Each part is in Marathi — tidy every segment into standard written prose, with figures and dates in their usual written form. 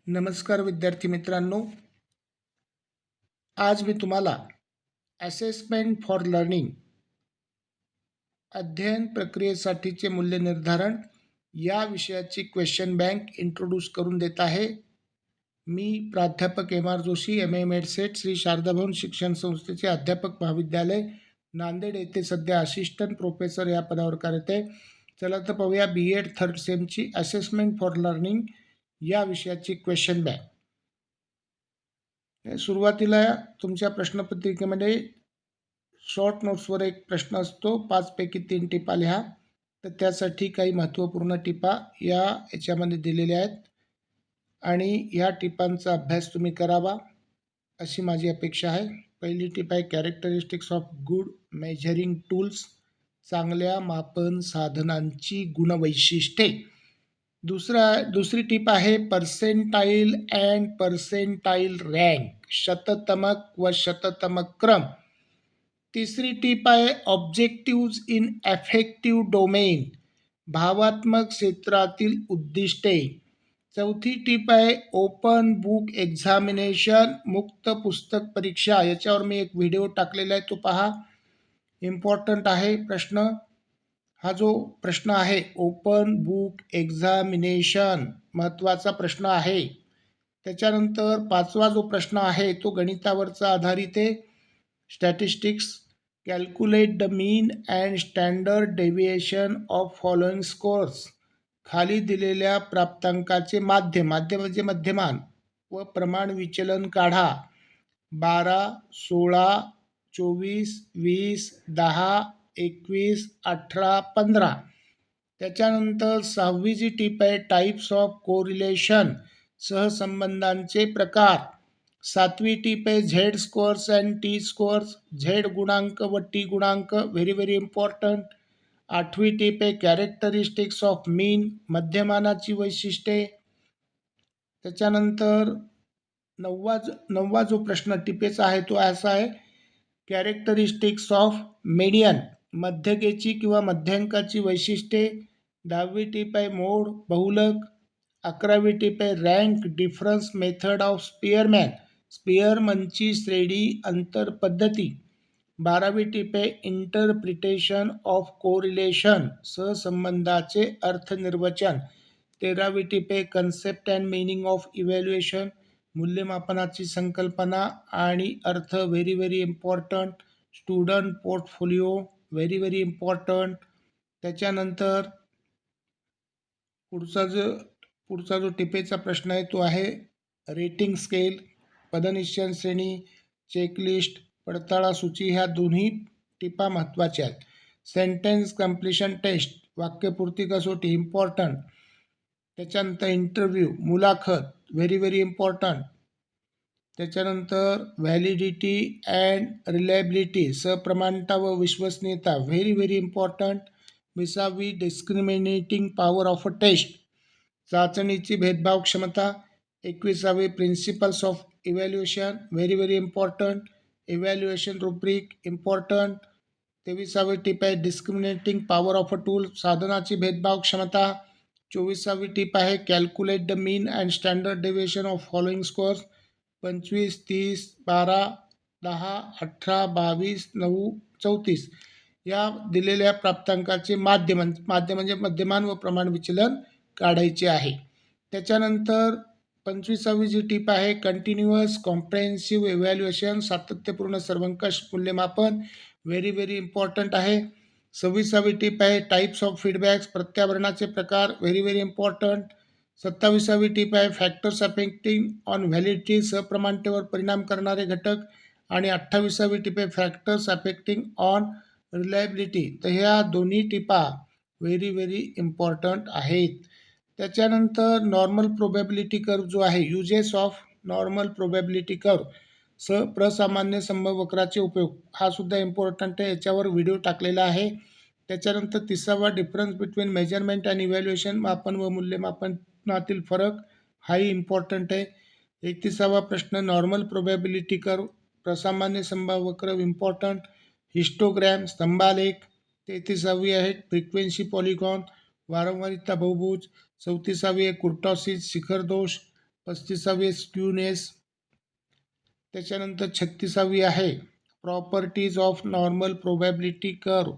नमस्कार विद्यार्थी मित्रांनो. आज मी तुम्हाला असेसमेंट फॉर लर्निंग अध्ययन प्रक्रियेसाठीचे मूल्य निर्धारण या विषयाची क्वेश्चन बँक इंट्रोड्यूस करून देत आहे. मी प्राध्यापक M R Joshi, M A M Ed SET, Shri Sharada Bhavan शिक्षण संस्थेचे अध्यापक महाविद्यालय नांदेड येथे सध्या असिस्टंट प्रोफेसर या पदावर कार्यरत आहे. चला तर पाहूया बी एड थर्ड सेमची असेसमेंट फॉर लर्निंग या विषयाची क्वेश्चन बँक. सुरुवातीला तुमच्या प्रश्नपत्रिकेमध्ये शॉर्ट नोट्सवर एक प्रश्न असतो, 5 पैकी 3 टिपा लिहा. तर त्यासाठी काही महत्त्वपूर्ण टिपा याच्यामध्ये दिलेल्या आहेत आणि या टिपांचा अभ्यास तुम्ही करावा अशी माझी अपेक्षा आहे. पहिली टिप आहे characteristics of good measuring tools, चांगल्या मापन साधनांची गुणवैशिष्ट्ये. दुसरी टिप आहे पर्सेंटाईल अँड पर्सेंटाईल रँक, शततमक व शततमक क्रम. तिसरी टिप आहे ऑब्जेक्टिव्ज इन अफेक्टिव्ह डोमेन, भावात्मक क्षेत्रातील उद्दिष्टे. चौथी टिप आहे ओपन बुक एक्झामिनेशन, मुक्त पुस्तक परीक्षा. याच्यावर मी एक व्हिडिओ टाकलेला आहे, तो पहा, इम्पॉर्टंट आहे प्रश्न. हा जो प्रश्न आहे ओपन बुक एक्झामिनेशन महत्त्वाचा प्रश्न आहे. त्याच्यानंतर 5वा जो प्रश्न आहे तो गणितावरचा आधारित आहे. Statistics, calculate the mean and standard deviation of following scores, खाली दिलेल्या प्राप्तांकाचे माध्य म्हणजे मध्यमान व प्रमाण विचलन काढा. 12, 16, 24, 20, 10, 21, 18, 15. त्याच्यानंतर 6वी जी टीप आहे टाईप्स ऑफ कोरिलेशन, सहसंबंधांचे प्रकार. 7वी टीप आहे Z scores and T स्कोअर्स, Z गुणांक व टी गुणांक, व्हेरी व्हेरी इम्पॉर्टंट. 8वी टीप आहे कॅरेक्टरिस्टिक्स ऑफ मीन, मध्यमानाची वैशिष्ट्ये. त्याच्यानंतर नववा जो प्रश्न टिपेचा आहे तो असा आहे कॅरेक्टरिस्टिक्स ऑफ मीडियन, मध्यकेची किंवा मध्यांकाची वैशिष्ट्ये. 10वी टीप आहे मोड, बहुलक. 11वी टीप आहे रँक डिफरन्स मेथड ऑफ स्पियरमॅन, स्पियरमनची श्रेणी अंतर पद्धती. 12वी टीप आहे इंटरप्रिटेशन ऑफ कोरिलेशन, सहसंबंधाचे अर्थनिर्वचन. 13वी टीप आहे concept and meaning of evaluation, मूल्यमापनाची संकल्पना आणि अर्थ, very very important. Student portfolio, very very important. त्याच्यानंतर पुढचा जो टिपेचा प्रश्न आहे तो आहे रेटिंग स्केल, पदनिश्चय श्रेणी, चेकलिस्ट, पडताळा सूची. ह्या दोन्ही टिपा महत्त्वाच्या आहेत. सेंटेन्स कम्प्लिशन टेस्ट, वाक्यपूर्ती कसोटी, इम्पॉर्टंट. त्याच्यानंतर इंटरव्ह्यू, मुलाखत, व्हेरी व्हेरी इम्पॉर्टंट. त्याच्यानंतर व्हॅलिडिटी अँड रिलायबिलिटी, सप्रमाणता व विश्वसनीयता, व्हेरी व्हेरी इम्पॉर्टंट. 20वी discriminating power of a test, चाचणीची भेदभाव क्षमता. 21वी principles of evaluation, very very important. Evaluation rubric, important. 23वी टिप आहे discriminating power of a tool, साधनाची भेदभाव क्षमता. 24वी टिप आहे calculate the mean and standard deviation of following scores. 25, 30, 12, 10, 18, 22, 9, 34 या दिलेल्या प्राप्तांकाचे माध्य म्हणजे मध्यमान व प्रमाण विचलन काढायचे आहे. त्याच्यानंतर 25वी जी टीप आहे कंटिन्युअस कॉम्प्रेहेन्सिव्ह इव्हॅल्युएशन, सातत्यपूर्ण सर्वंकष मूल्यमापन, व्हेरी व्हेरी इम्पॉर्टंट आहे. 26वी टीप आहे टाईप्स ऑफ फीडबॅक्स, प्रत्यावरणाचे प्रकार, व्हेरी व्हेरी इम्पॉर्टंट. 27वी टीप आहे फॅक्टर्स अफेक्टिंग ऑन व्हॅलिडिटी, सप्रमाणतेवर परिणाम करणारे घटक. आणि 28वी टीप आहे फॅक्टर्स अफेक्टिंग ऑन रिलायबिलिटी. तर ह्या दोन्ही टिपा व्हेरी व्हेरी इम्पॉर्टंट आहेत. त्याच्यानंतर नॉर्मल प्रोबॅबिलिटी कर्व जो आहे, uses of normal probability curve, प्रसामान्य संभव वक्राचे उपयोग, हा सुद्धा इम्पॉर्टंट आहे. याच्यावर व्हिडिओ टाकलेला आहे. त्याच्यानंतर 30वा difference between measurement and evaluation, मापन व मूल्यमापनातील फरक, हाही इम्पॉर्टंट आहे. 31वा प्रश्न नॉर्मल प्रोबॅबिलिटी कर्व, प्रसामान्य संभाव्य वक्र, इम्पॉर्टंट. हिस्टोग्रॅम, स्तंभालेख. 33वी आहे फ्रिक्वेन्सी पॉलिगॉन, वारंवारिता बहुभुज. 34वी आहे कुर्टॉसिस, शिखर दोष. 35वी स्क्यूनेस. त्याच्यानंतर 36वी आहे properties of normal probability curve,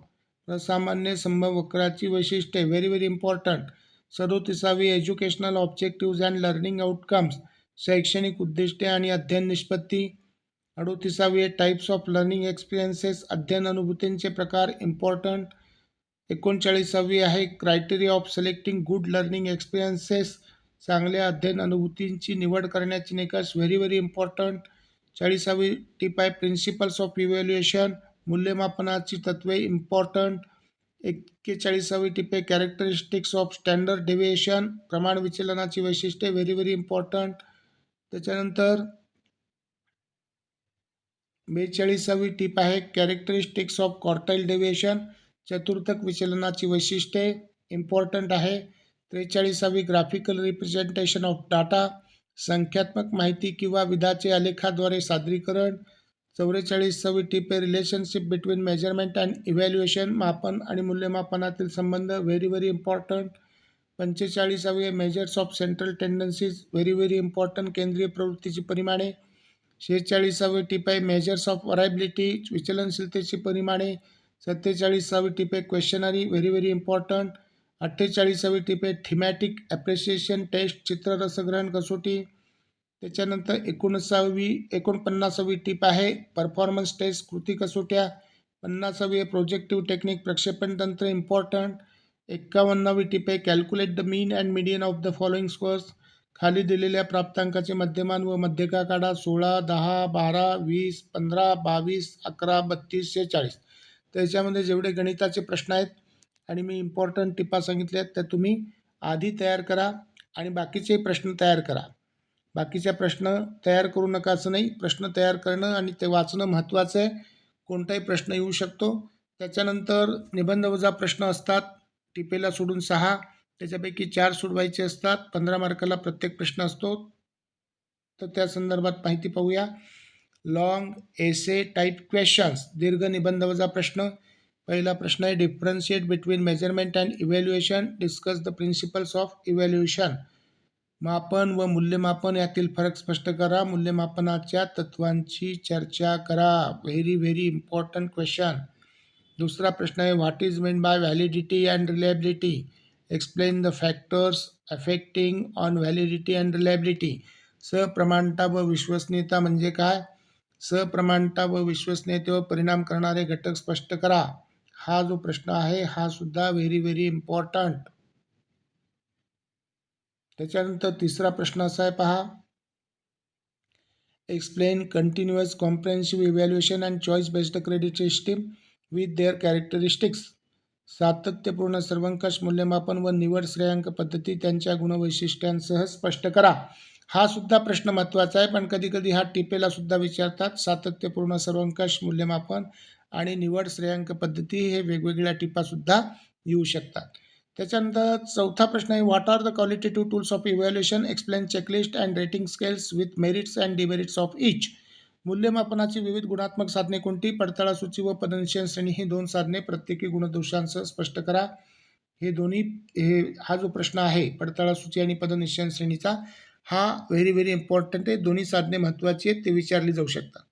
असामान्य संभव वक्राची वैशिष्ट्ये, व्हेरी व्हेरी इम्पॉर्टंट. 37वी educational objectives and learning outcomes, शैक्षणिक उद्दिष्टे आणि अध्ययन निष्पत्ती. 38वी टाईप्स ऑफ लर्निंग एक्सपिरियन्सेस, अध्ययन अनुभूतींचे प्रकार, इम्पॉर्टंट. 39वी आहे criteria of selecting good learning experiences, चांगल्या अध्ययन अनुभूतींची निवड करण्याचे निकष, व्हेरी व्हेरी इम्पॉर्टंट. 40वी टिप आहे प्रिन्सिपल्स ऑफ इव्हॅल्युएशन, मूल्यमापनाची तत्वे, इम्पॉर्टंट. 41वी टिप आहे कॅरेक्टरिस्टिक्स ऑफ स्टँडर्ड डेव्हिएशन, प्रमाण विचलनाची वैशिष्ट्ये, व्हेरी व्हेरी इम्पॉर्टंट. त्याच्यानंतर 42वी टिप आहे कॅरेक्टरिस्टिक्स ऑफ क्वार्टाईल डेव्हिएशन, चतुर्थक विचलनाची वैशिष्ट्ये, इम्पॉर्टंट आहे. 43वी ग्राफिकल रिप्रेझेंटेशन ऑफ डाटा, संख्यात्मक माहिती किंवा विधाचे आलेखाद्वारे सादरीकरण. 44वी टिप आहे relationship between measurement and evaluation, मापन आणि मूल्यमापनातील संबंध, व्हेरी व्हेरी इम्पॉर्टंट. 45वी measures of central tendencies, very very important, केंद्रीय प्रवृत्तीची परिमाणे. 46वी टिप आहे मेजर्स ऑफ व्हरायबिलिटी, विचलनशीलतेची परिमाणे. 47वी टिप आहे क्वेश्चनरी, व्हेरी व्हेरी इम्पॉर्टंट. 48वी टिप आहे थीमॅटिक ॲप्रिसिएशन टेस्ट, चित्र रसग्रहण कसोटी. त्याच्यानंतर 49वी टिप आहे परफॉर्मन्स टेस्ट, कृती कसोट्या. 50वी आहे प्रोजेक्टिव्ह टेक्निक, प्रक्षेपण तंत्र, इम्पॉर्टंट. 51वी टिप आहे calculate the mean and median of the following scores, खाली दिलेल्या प्राप्तांकाचे मध्यमान व मध्यका काढा. 16, 10, 12, 20, 15, 22, 11, 32, 46. त्याच्यामध्ये जेवढे गणिताचे प्रश्न आहेत आणि मी इम्पॉर्टंट टिपा सांगितल्या आहेत त्या तुम्ही आधी तयार करा आणि बाकीचे प्रश्न तयार करा. बाकीच्या प्रश्न तयार करू नका असं नाही, प्रश्न तयार करणं आणि ते वाचणं महत्त्वाचं आहे. कोणताही प्रश्न येऊ शकतो. त्याच्यानंतर निबंधवजा प्रश्न असतात, टिपेला सोडून 6, त्याच्यापैकी 4 सोडवायचे असतात. 15 मार्काला प्रत्येक प्रश्न असतो. तर त्या संदर्भात माहिती पाहूया. लॉंग एसे टाईप क्वेश्चन्स, दीर्घ निबंधवजा प्रश्न. पहिला प्रश्न आहे differentiate between measurement and evaluation, discuss the principles of evaluation, मापन व मूल्यमापन यातील फरक स्पष्ट करा, मूल्यमापनाच्या तत्वांची चर्चा करा, व्हेरी व्हेरी इम्पॉर्टंट क्वेश्चन. दुसरा प्रश्न आहे what is mean by validity and reliability, explain the factors affecting on validity and reliability, सप्रमाणता व विश्वसनीयता म्हणजे काय, सप्रमाणता व विश्वसनीयतेवर परिणाम करणारे घटक स्पष्ट करा. हा जो प्रश्न आहे हा सुद्धा व्हेरी व्हेरी इम्पॉर्टंट. त्याच्यानंतर तिसरा प्रश्न असा आहे पहा, explain continuous comprehensive evaluation and choice based credit system with their characteristics, सातत्यपूर्ण सर्वंकष मूल्यमापन व निवड श्रेयांक पद्धती त्यांच्या गुणवैशिष्ट्यांसह स्पष्ट करा. हा सुद्धा प्रश्न महत्त्वाचा आहे, पण कधी कधी हा टिपेला सुद्धा विचारतात. सातत्यपूर्ण सर्वंकष मूल्यमापन आणि निवड श्रेयांक पद्धती हे वेगवेगळ्या टिपासुद्धा येऊ शकतात. त्याच्यानंतर चौथा प्रश्न आहे what are the qualitative tools of evaluation, explain checklist and rating scales with merits and demerits of each, मूल्यमापनाची विविध गुणात्मक साधने कोणती, पडताळासूची व पदनिश्चय श्रेणी ही 2 साधने प्रत्येकी गुणदोषांसह स्पष्ट करा. हे दोन्ही हा जो प्रश्न आहे पडताळासूची आणि पदनिश्चय श्रेणीचा हा व्हेरी व्हेरी इम्पॉर्टंट आहे. दोन्ही साधने महत्त्वाची आहेत, ते विचारली जाऊ शकतात.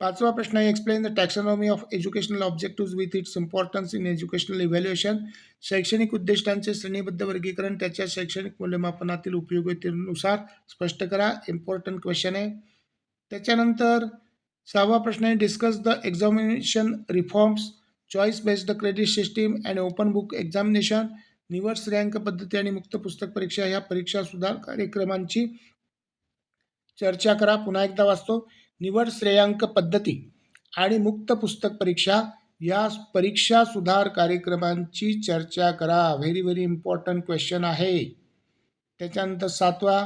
पाचवा प्रश्न आहे explain the taxonomy of educational objectives with its importance in educational evaluation, शैक्षणिक उद्दिष्टांचे श्रेणीबद्ध वर्गीकरण त्याच्या शैक्षणिक मूल्यमापनातील उपयोगितेनुसार स्पष्ट करा, इम्पॉर्टंट क्वेश्चन आहे. त्याच्यानंतर 6वा प्रश्न आहे discuss the examination reforms, choice based credit system and open book examination, निवड श्रेयांक पद्धती आणि मुक्त पुस्तक परीक्षा या परीक्षा सुधार कार्यक्रमांची चर्चा करा. पुन्हा एकदा वाचतो, निवड श्रेयांक पद्धती आणि मुक्त पुस्तक परीक्षा या परीक्षा सुधार कार्यक्रमांची चर्चा करा, व्हेरी व्हेरी इम्पॉर्टंट क्वेश्चन आहे. त्याच्यानंतर 7वा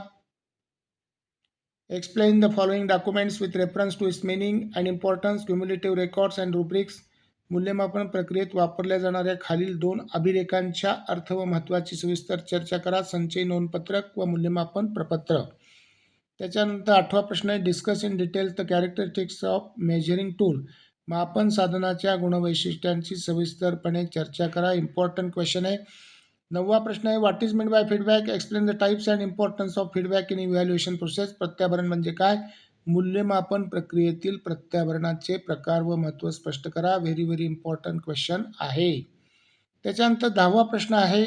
explain the following documents with reference to its meaning and importance, cumulative records and rubrics, मूल्यमापन प्रक्रियेत वापरल्या जाणाऱ्या खालील 2 अभिलेखांच्या अर्थ व महत्त्वाची सविस्तर चर्चा करा, संचयी नोंदपत्रक व मूल्यमापन प्रपत्र. त्याच्यानंतर 8वा प्रश्न आहे discuss in details the characteristics of measuring tool, मापन साधनाच्या गुणवैशिष्ट्यांची सविस्तरपणे चर्चा करा, इम्पॉर्टंट क्वेश्चन आहे. 9वा प्रश्न आहे what is mean by feedback, explain the types and importance of feedback in evaluation process. प्रत्याभरण म्हणजे काय, मूल्यमापन प्रक्रियेतील प्रत्याभरणाचे प्रकार व महत्त्व स्पष्ट करा. व्हेरी व्हेरी इम्पॉर्टंट क्वेश्चन आहे. त्याच्यानंतर 10वा प्रश्न आहे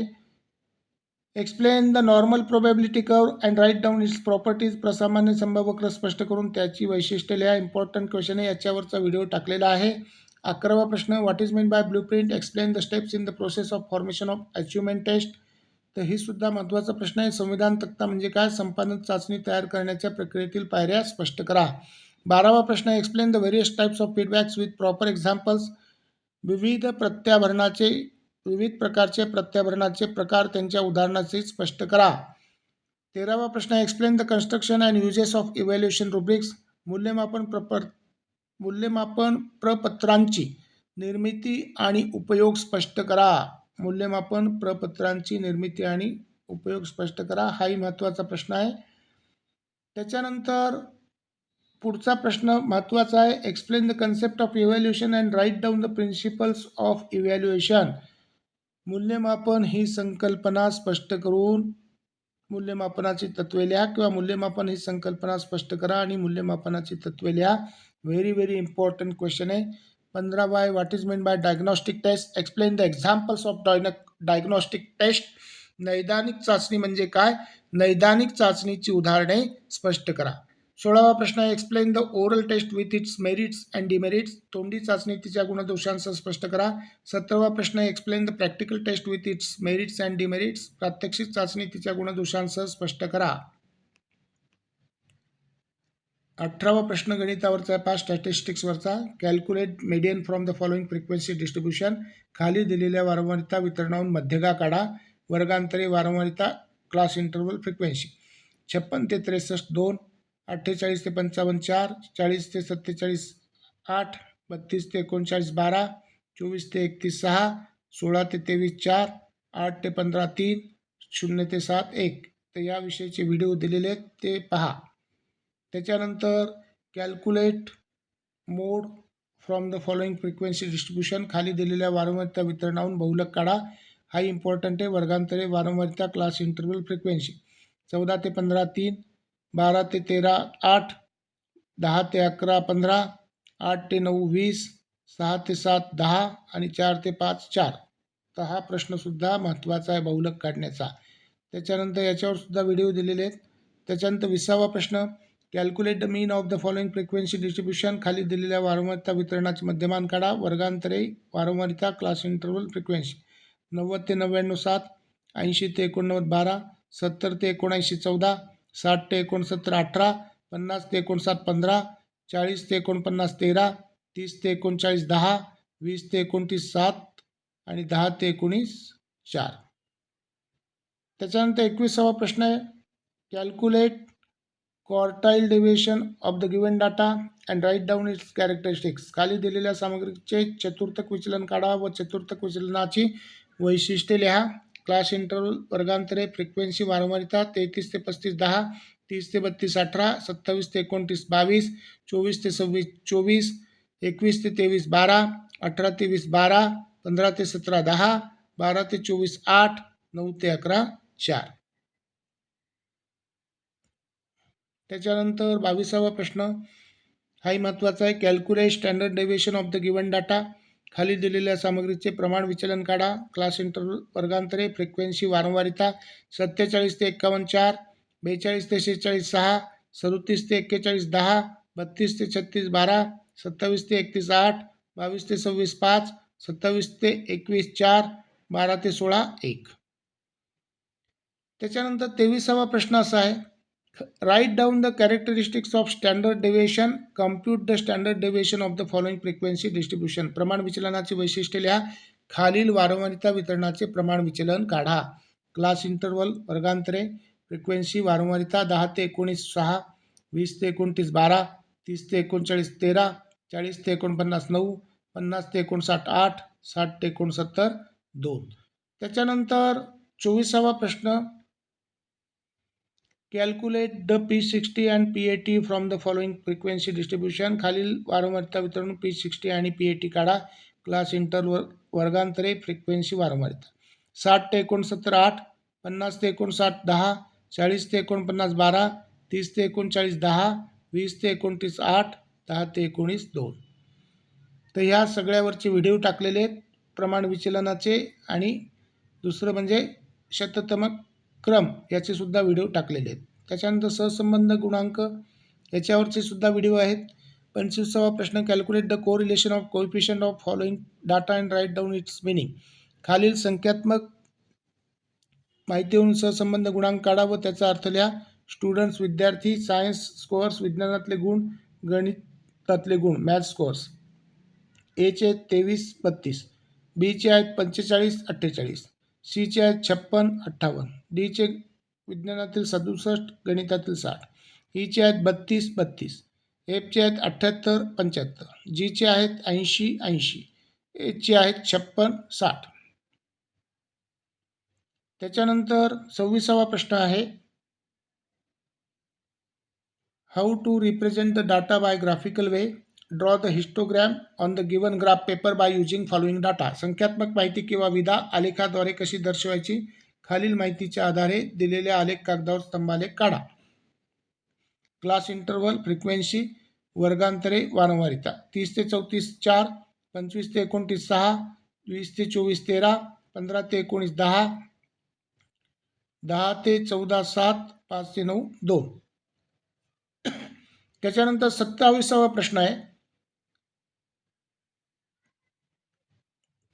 explain the normal probability curve and write down its properties. प्रसामान्य संभाव्यवक्र स्पष्ट करून त्याची वैशिष्ट्ये लिहा. इम्पॉर्टंट क्वेश्चन आहे, याच्यावरचा व्हिडिओ टाकलेला आहे. 11वा प्रश्न what is mean by blueprint, explain the steps in the process of formation of achievement test. तर ही सुद्धा महत्त्वाचा प्रश्न आहे. संविधान तक्ता म्हणजे काय, संपादन चाचणी तयार करण्याच्या प्रक्रियेतील पायऱ्या स्पष्ट करा. 12वा प्रश्न explain the various types of feedbacks with proper examples. विविध प्रकारचे प्रत्याभरणाचे प्रकार त्यांच्या उदाहरणाचे स्पष्ट करा. 13वा प्रश्न explain the construction and uses of evaluation rubrics. मूल्यमापन प्रपत्रांची निर्मिती आणि उपयोग स्पष्ट करा. मूल्यमापन प्रपत्रांची निर्मिती आणि उपयोग स्पष्ट करा, हाही महत्त्वाचा प्रश्न आहे. त्याच्यानंतर पुढचा प्रश्न महत्त्वाचा आहे explain the concept of evaluation and write down the principles of evaluation. मूल्यमापन ही संकल्पना स्पष्ट करून मूल्यमापनाची तत्वे लिहा किंवा मूल्यमापन ही संकल्पना स्पष्ट करा आणि मूल्यमापनाची तत्वे लिहा. व्हेरी व्हेरी इम्पॉर्टंट क्वेश्चन आहे. 15वा आहे what is mean by diagnostic test, explain the examples of diagnostic test. नैदानिक चाचणी म्हणजे काय, नैदानिक चाचणीची उदाहरणे स्पष्ट करा. 16वा प्रश्न आहे explain the oral test with its merits and demerits. तोंडी चाचणी तिच्या गुणदोषांसह स्पष्ट करा. 17वा प्रश्न आहे explain the practical test with its merits and demerits. प्रात्यक्षिक चाचणी तिच्या गुणदोषांसह स्पष्ट करा. 18वा प्रश्न गणितावरचा आहे, पाच स्टॅटिस्टिक्सवरचा. Calculate median from the following frequency distribution. खाली दिलेल्या वारंवारिता वितरणाहून मध्यगा काढा. वर्गांतरे वारंवारिता क्लास इंटरवल फ्रिक्वेन्सी. 56 ते 63 2, 48 ते 55 4, 40 ते 47 8, 32 ते 39 12, 24 ते 31 6, 16 ते 23 4, 8 ते 15 3, 0 ते 7 1. तर याविषयीचे व्हिडिओ दिलेले आहेत ते पहा. त्याच्यानंतर calculate mode from the following frequency distribution. खाली दिलेल्या वारंवारिता वितरणाहून बहुलक काढा. हा इम्पॉर्टंट आहे. वर्गांतरे वारंवारिता क्लास इंटरवल फ्रिक्वेन्सी. 14 ते 15 3, 12 ते 13 8, 10 ते 11 15, 8 ते 9 20, 6 ते 7 10 आणि 4 ते 5 4. तर हा प्रश्नसुद्धा महत्त्वाचा आहे बहुलक काढण्याचा. त्याच्यानंतर याच्यावर सुद्धा व्हिडिओ दिलेले आहेत. त्याच्यानंतर 20वा प्रश्न calculate the mean of the following frequency distribution. खाली दिलेल्या वारंवारिता वितरणाचे मध्यमान काढा. वर्गांतरे वारंवारिता क्लास इंटरवल फ्रिक्वेन्सी. 90 ते 99 7, 80 ते 89 12, 70 ते 79 14, 60 ते 69 18, 50 ते 59 15, 40 ते 49 13, 30 ते 39 10, 20 ते 29 7 आणि 10 ते 19 4. त्याच्यानंतर 21वा प्रश्न आहे calculate quartile deviation of the given data and write down its characteristics. खाली दिलेल्या सामग्रीचे चतुर्थक विचलन काढा व चतुर्थक विचलनाची वैशिष्ट्ये लिहा. क्लास इंटरवल वर्गांतरे फ्रिक्वेन्सी वारंवारिता 33 ते 35 10, 30 ते 32 18, 27 ते 29 22, 24 ते 26 24, 21 ते 23 12, 18 ते 20 12, 15 ते 17 10, 12 ते 24 8, 9 ते 11 4. त्याच्यानंतर 22वा प्रश्न हाही महत्त्वाचा आहे calculate standard deviation of the given data. खाली दिलेल्या सामग्रीचे प्रमाण विचलन काढा. क्लास इंटरवल वर्गांतरे फ्रिक्वेन्सी वारंवारिता 47 ते 51 4, 42 ते 46 6, 37 ते 41 10, 32 ते 36 12, 27 ते 31 8, 22 ते 26 5, 27 ते 21 4, 12 ते 16 1. त्याच्यानंतर 23वा प्रश्न असा आहे write down the characteristics of standard deviation. Compute the standard deviation of the following frequency distribution. प्रमाण विचलनाची वैशिष्ट्ये लिहा. खालील वारंवारिता वितरणाचे प्रमाण विचलन काढा. क्लास इंटरवल वर्गांतरे फ्रिक्वेन्सी वारंवारिता 10 ते 19 6, 20 ते 29 12, 30 ते 39 13, 40 ते 49 9, 50 ते 59 8, 60 ते 69 2. त्याच्यानंतर 24वा प्रश्न calculate the P60 and PAT from the following frequency distribution. खालील वारंवारिता वितरण P60 आणि PAT काढा. क्लास इंटरवल वर्गांतरे फ्रिक्वेन्सी वारंवारिता. 60 ते 69 8, 50 ते 59 10, 40 ते 49 12, 30 ते 39 10, 20 ते 29 8, 10 ते 19 2. तर ह्या सगळ्यावरचे व्हिडिओ टाकलेले आहेत प्रमाण विचलनाचे, आणि दुसरं म्हणजे शततम क्रम याचे सुद्धा व्हिडिओ टाकलेले आहेत. त्याच्यानंतर सहसंबंध गुणांक याच्यावरचे सुद्धा व्हिडिओ आहेत. 25वा प्रश्न, calculate the correlation of coefficient of following data and write down its meaning. खालील संख्यात्मक माहितीवरून सहसंबंध गुणांक काढा व त्याचा अर्थ लिहा. स्टुडंट्स विद्यार्थी, सायन्स स्कोअर्स विज्ञानातले गुण, गणितातले गुण मॅथ्स स्कोअर्स. एचे आहेत 23 32, बीचे आहेत 45 48, सीचे आहेत 56 58, डीचे विज्ञानातील 67 गणितातील 60, ईचे आहेत 32 32, एफचे आहेत 78 75, जीचे आहेत 80 80, एचचे आहेत 56 60. त्याच्यानंतर 26वा प्रश्न आहे, how to represent the data by graphical way. Draw the histogram on the given graph paper by using following data. संख्यात्मक माहिती किंवा विधा आलेखाद्वारे कशी दर्शवायची. खालील माहितीच्या आधारे दिलेले आलेख कागदावर स्तंभालेख काढा. क्लास इंटरवल, फ्रिक्वेन्सी, वर्गांतरे, वारंवारिता. 30 ते 34 4, 25 ते 29 6, 20 ते 24 13, 15 ते 19 10, 10 ते 14 7, 5 ते 9 2. त्याच्यानंतर 27वा प्रश्न आहे,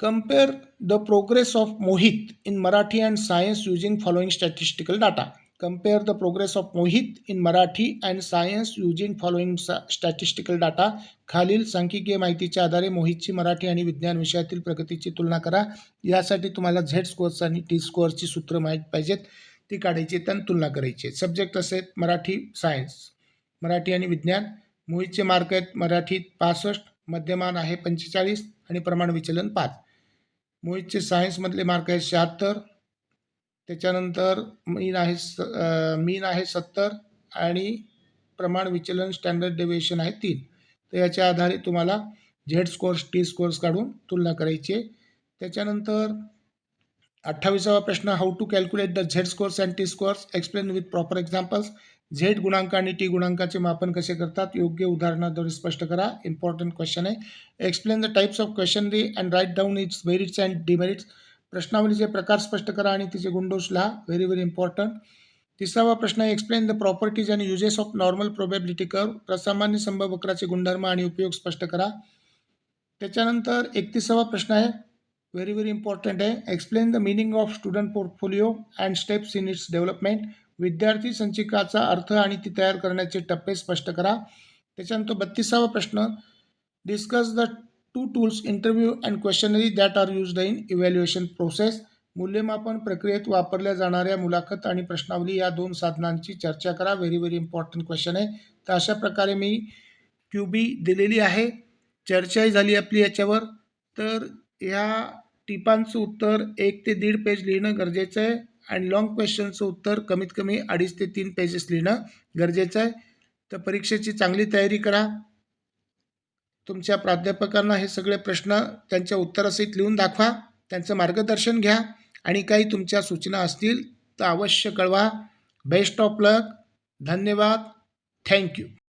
compare the progress of Mohit in Marathi and science using following statistical data. Compare the progress of Mohit in Marathi and science using following statistical data. खालील सांख्यिकीय माहितीच्या आधारे मोहितची मराठी आणि विज्ञान विषयातील प्रगतीची तुलना करा. यासाठी तुम्हाला झेड स्कोअर्स आणि टी स्कोअरची सूत्र माहीत पाहिजेत, ती काढायची, त्यांना तुलना करायची. सब्जेक्ट असे मराठी सायन्स, मराठी आणि विज्ञान. मोहितचे मार्क आहेत मराठीत 65, मध्यमान आहे 45 आणि प्रमाण विचलन 5. मोहितचे सायन्समधले मार्क आहेत 76, त्याच्यानंतर मीन आहे 70 आणि प्रमाण विचलन स्टँडर्ड डेव्हिएशन आहे 3. तर याच्या आधारे तुम्हाला झेड स्कोअर्स टी स्कोअर्स काढून तुलना करायची आहे. त्याच्यानंतर 28वा प्रश्न, how to calculate the Z scores and T scores, explain with proper examples. Z गुणांक आणि टी गुणांकाचे मापन कसे करतात, योग्य उदाहरणाद्वारे स्पष्ट करा. इम्पॉर्टंट क्वेश्चन आहे. Explain the types of questionnaire and write down its merits and demerits. प्रश्नावलीचे प्रकार स्पष्ट करा आणि तिचे गुणदोष लिहा. Very very important. 30वा प्रश्न आहे, explain the properties and uses of normal probability curve. प्रसामान्य संभवक्राचे गुणधर्म आणि उपयोग स्पष्ट करा. त्याच्यानंतर 31वा प्रश्न आहे, व्हेरी व्हेरी इम्पॉर्टंट आहे, explain the meaning of student portfolio and steps in its development. विद्यार्थी संचिकाचा अर्थ आणि ती तयार करण्याचे टप्पे स्पष्ट करा. त्याच्यानंतर 32वा प्रश्न, discuss the 2 tools interview and questionnaire that are used in evaluation process. मूल्यमापन प्रक्रियेत वापरल्या जाणाऱ्या मुलाखत आणि प्रश्नावली या 2 साधनांची चर्चा करा. व्हेरी व्हेरी इम्पॉर्टंट क्वेश्चन आहे. तर अशा प्रकारे मी QB दिलेली आहे. चर्चाही झाली आपली याच्यावर. तर ह्या टिपांचं उत्तर 1 ते 1.5 पेज लिहिणं गरजेचं आहे आणि लॉंग क्वेश्चनचं उत्तर कमीत कमी 2.5 ते 3 पेजेस लिहिणं गरजेचं आहे. तर परीक्षेची चांगली तयारी करा. तुमच्या प्राध्यापकांना हे सगळे प्रश्न त्यांच्या उत्तरासहित लिहून दाखवा, त्यांचं मार्गदर्शन घ्या आणि काही तुमच्या सूचना असतील तर अवश्य कळवा. बेस्ट ऑफ लक. धन्यवाद. थँक्यू.